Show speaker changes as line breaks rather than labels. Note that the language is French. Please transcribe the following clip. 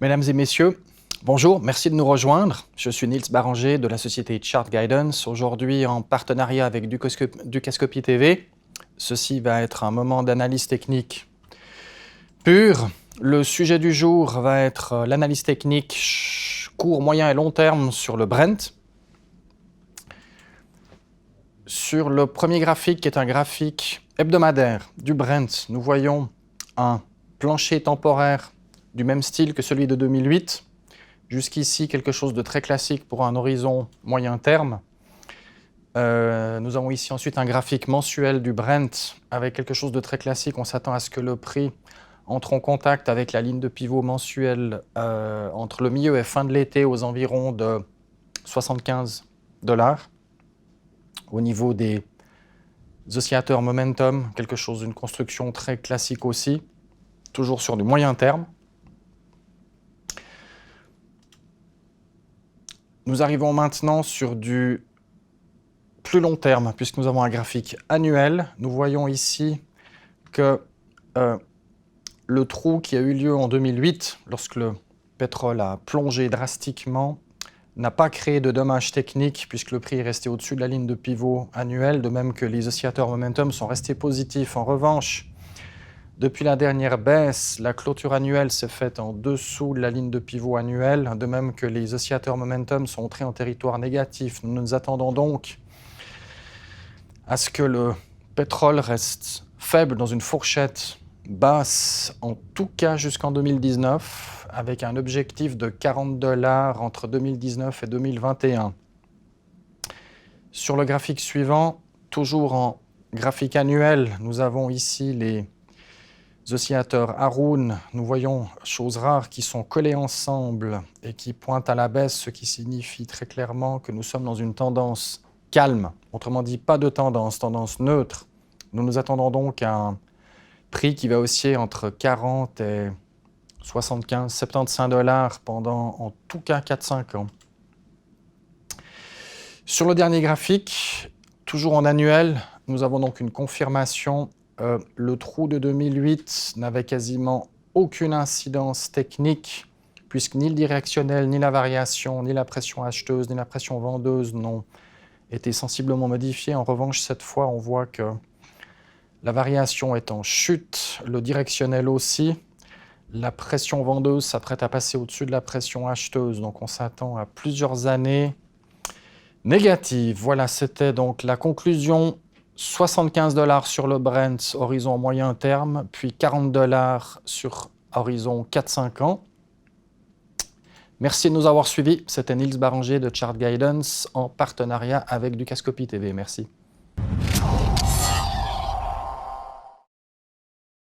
Mesdames et messieurs, bonjour, merci de nous rejoindre. Je suis Niels Baranger de la société Chart Guidance, aujourd'hui en partenariat avec Ducascopy TV. Ceci va être un moment d'analyse technique pure. Le sujet du jour va être l'analyse technique court, moyen et long terme sur le Brent. Sur le premier graphique, qui est un graphique hebdomadaire du Brent, nous voyons un plancher temporaire du même style que celui de 2008. Jusqu'ici, quelque chose de très classique pour un horizon moyen terme. Nous avons ici ensuite un graphique mensuel du Brent avec quelque chose de très classique. On s'attend à ce que le prix entre en contact avec la ligne de pivot mensuelle entre le milieu et fin de l'été aux environs de 75 $. Au niveau des oscillateurs momentum, quelque chose d'une construction très classique aussi, toujours sur du moyen terme. Nous arrivons maintenant sur du plus long terme, puisque nous avons un graphique annuel. Nous voyons ici que le trou qui a eu lieu en 2008, lorsque le pétrole a plongé drastiquement, n'a pas créé de dommages techniques, puisque le prix est resté au-dessus de la ligne de pivot annuelle, de même que les oscillateurs momentum sont restés positifs. En revanche, depuis la dernière baisse, la clôture annuelle s'est faite en dessous de la ligne de pivot annuelle, de même que les oscillateurs momentum sont entrés en territoire négatif. Nous nous attendons donc à ce que le pétrole reste faible dans une fourchette basse, en tout cas jusqu'en 2019, avec un objectif de 40 $ entre 2019 et 2021. Sur le graphique suivant, toujours en graphique annuel, nous avons ici les oscillateurs Haroun. Nous voyons, chose rare, qui sont collés ensemble et qui pointent à la baisse, ce qui signifie très clairement que nous sommes dans une tendance calme, autrement dit pas de tendance neutre. Nous nous attendons donc à un prix qui va osciller entre 40 et 75, 75 $ pendant en tout cas 4-5 ans. Sur le dernier graphique, toujours en annuel, nous avons donc une confirmation. Le trou de 2008 n'avait quasiment aucune incidence technique, puisque ni le directionnel, ni la variation, ni la pression acheteuse, ni la pression vendeuse n'ont été sensiblement modifiés. En revanche, cette fois, on voit que la variation est en chute, le directionnel aussi. La pression vendeuse s'apprête à passer au-dessus de la pression acheteuse, donc on s'attend à plusieurs années négatives. Voilà, c'était donc la conclusion. 75 $ sur le Brent, horizon moyen terme, puis 40 $ sur horizon 4-5 ans. Merci de nous avoir suivis. C'était Niels Baranger de Chart Guidance en partenariat avec Ducascopy TV. Merci.